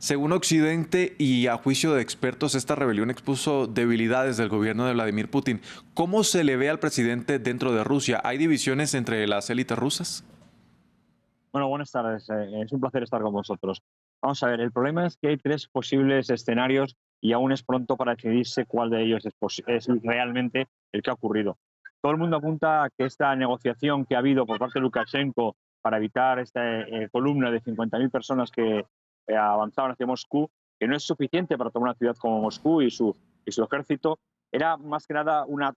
Según Occidente y a juicio de expertos, esta rebelión expuso debilidades del gobierno de Vladimir Putin. ¿Cómo se le ve al presidente dentro de Rusia? ¿Hay divisiones entre las élites rusas? Bueno, buenas tardes. Es un placer estar con vosotros. Vamos a ver, el problema es que hay tres posibles escenarios y aún es pronto para decidirse cuál de ellos es realmente el que ha ocurrido. Todo el mundo apunta a que esta negociación que ha habido por parte de Lukashenko para evitar esta columna de 50.000 personas que avanzaban hacia Moscú, que no es suficiente para tomar una ciudad como Moscú y su ejército, era más que nada una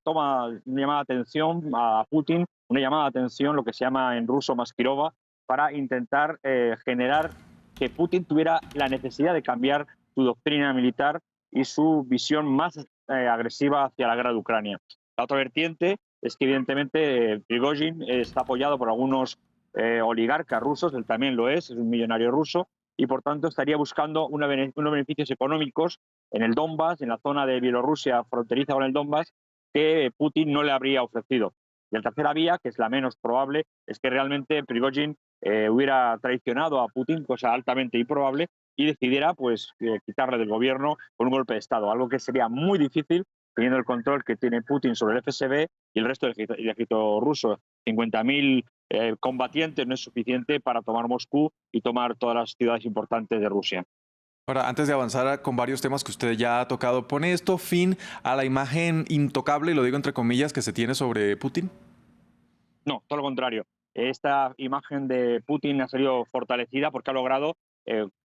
llamada de atención a Putin, una llamada de atención, lo que se llama en ruso Maskirova, para intentar generar que Putin tuviera la necesidad de cambiar su doctrina militar y su visión más agresiva hacia la guerra de Ucrania. La otra vertiente es que evidentemente Prigozhin está apoyado por algunos oligarcas rusos, él también lo es un millonario ruso, y por tanto estaría buscando unos beneficios económicos en el Donbass, en la zona de Bielorrusia fronteriza con el Donbass, que Putin no le habría ofrecido. Y la tercera vía, que es la menos probable, es que realmente Prigozhin hubiera traicionado a Putin, cosa altamente improbable, y decidiera quitarle del gobierno con un golpe de Estado, algo que sería muy difícil teniendo el control que tiene Putin sobre el FSB y el resto del ejército ruso. 50.000 combatientes no es suficiente para tomar Moscú y tomar todas las ciudades importantes de Rusia. Ahora, antes de avanzar con varios temas que usted ya ha tocado, ¿pone esto fin a la imagen intocable, y lo digo entre comillas, que se tiene sobre Putin? No, todo lo contrario. Esta imagen de Putin ha salido fortalecida porque ha logrado,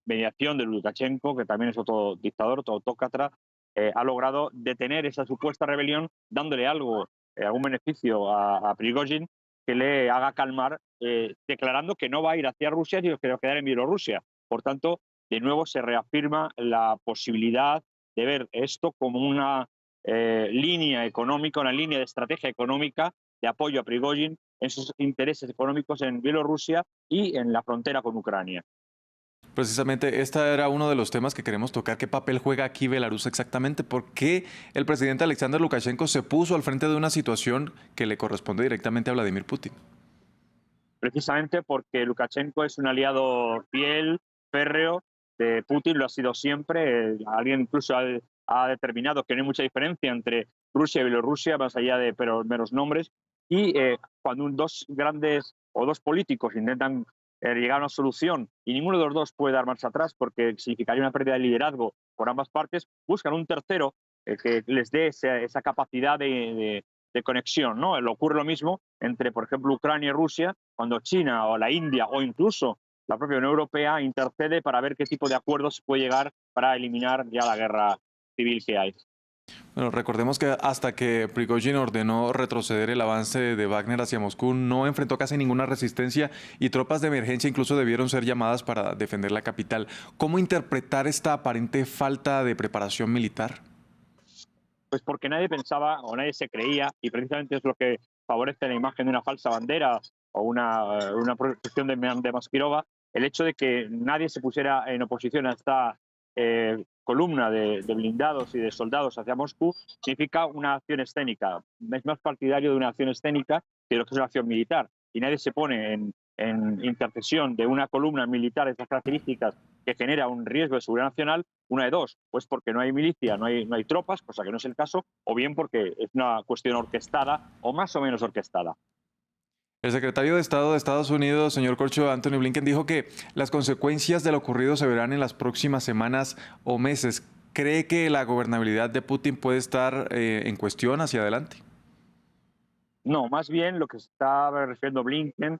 mediación de Lukashenko, que también es otro dictador, otro autócrata, ha logrado detener esa supuesta rebelión, dándole algún beneficio a Prigozhin que le haga calmar, declarando que no va a ir hacia Rusia, sino que va a quedar en Bielorrusia. Por tanto, de nuevo se reafirma la posibilidad de ver esto como una línea económica, una línea de estrategia económica de apoyo a Prigozhin en sus intereses económicos en Bielorrusia y en la frontera con Ucrania. Precisamente, este era uno de los temas que queremos tocar. ¿Qué papel juega aquí Belarus exactamente? ¿Por qué el presidente Alexander Lukashenko se puso al frente de una situación que le corresponde directamente a Vladimir Putin? Precisamente porque Lukashenko es un aliado fiel, férreo de Putin, lo ha sido siempre. Alguien incluso ha determinado que no hay mucha diferencia entre Rusia y Bielorrusia, más allá de meros nombres. Y cuando dos grandes o dos políticos intentan llegar a una solución y ninguno de los dos puede dar marcha atrás porque significaría una pérdida de liderazgo por ambas partes, buscan un tercero que les dé esa capacidad de conexión, ¿no? Ocurre lo mismo entre, por ejemplo, Ucrania y Rusia, cuando China o la India o incluso la propia Unión Europea intercede para ver qué tipo de acuerdos se puede llegar para eliminar ya la guerra civil que hay. Bueno, recordemos que hasta que Prigozhin ordenó retroceder el avance de Wagner hacia Moscú, no enfrentó casi ninguna resistencia y tropas de emergencia incluso debieron ser llamadas para defender la capital. ¿Cómo interpretar esta aparente falta de preparación militar? Pues porque nadie pensaba o nadie se creía, y precisamente es lo que favorece la imagen de una falsa bandera o una protección de Maskirova, el hecho de que nadie se pusiera en oposición a esta columna de blindados y de soldados hacia Moscú, significa una acción escénica. Es más partidario de una acción escénica que lo que es una acción militar. Y nadie se pone en intercesión de una columna militar de estas características que genera un riesgo de seguridad nacional. Una de dos, pues porque no hay milicia, no hay tropas, cosa que no es el caso, o bien porque es una cuestión orquestada o más o menos orquestada. El secretario de Estado de Estados Unidos, señor Corcho Anthony Blinken, dijo que las consecuencias de lo ocurrido se verán en las próximas semanas o meses. ¿Cree que la gobernabilidad de Putin puede estar en cuestión hacia adelante? No, más bien lo que se está refiriendo Blinken,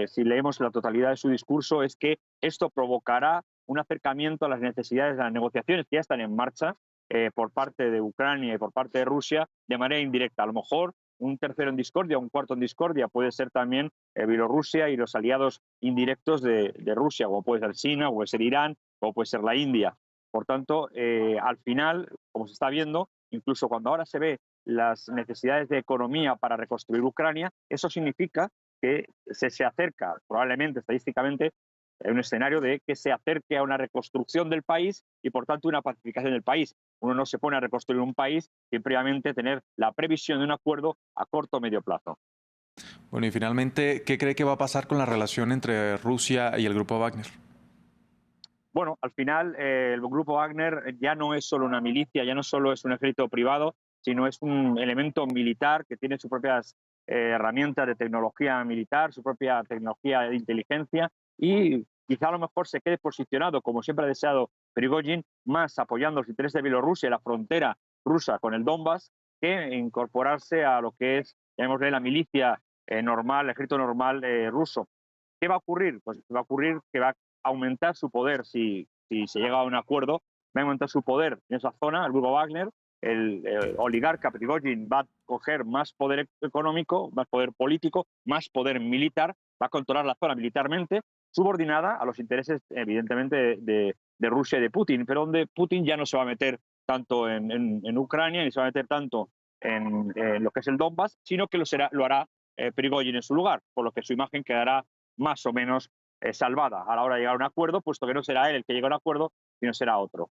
si leemos la totalidad de su discurso, es que esto provocará un acercamiento a las necesidades de las negociaciones que ya están en marcha por parte de Ucrania y por parte de Rusia de manera indirecta. A lo mejor un tercero en discordia, un cuarto en discordia puede ser también Bielorrusia y los aliados indirectos de Rusia, como puede ser China, o puede ser Irán, o puede ser la India. Por tanto, al final, como se está viendo, incluso cuando ahora se ve las necesidades de economía para reconstruir Ucrania, eso significa que se acerca, probablemente estadísticamente, un escenario de que se acerque a una reconstrucción del país y, por tanto, una pacificación del país. Uno no se pone a reconstruir un país sin previamente tener la previsión de un acuerdo a corto o medio plazo. Bueno, y finalmente, ¿qué cree que va a pasar con la relación entre Rusia y el grupo Wagner? Bueno, al final el grupo Wagner ya no es solo una milicia, ya no solo es un ejército privado, sino es un elemento militar que tiene sus propias herramientas de tecnología militar, su propia tecnología de inteligencia y quizá a lo mejor se quede posicionado, como siempre ha deseado Prigozhin, más apoyando los intereses de Bielorrusia y la frontera rusa con el Donbass, que incorporarse a lo que es, llamémosle, la milicia normal, el ejército normal ruso. ¿Qué va a ocurrir? Pues va a ocurrir que va a aumentar su poder si se llega a un acuerdo, va a aumentar su poder en esa zona, el grupo Wagner, el oligarca Prigozhin va a coger más poder económico, más poder político, más poder militar, va a controlar la zona militarmente, subordinada a los intereses, evidentemente, de Rusia y de Putin, pero donde Putin ya no se va a meter tanto en Ucrania, ni se va a meter tanto en lo que es el Donbass, sino que lo hará Prigozhin en su lugar, por lo que su imagen quedará más o menos salvada a la hora de llegar a un acuerdo, puesto que no será él el que llegue a un acuerdo, sino será otro.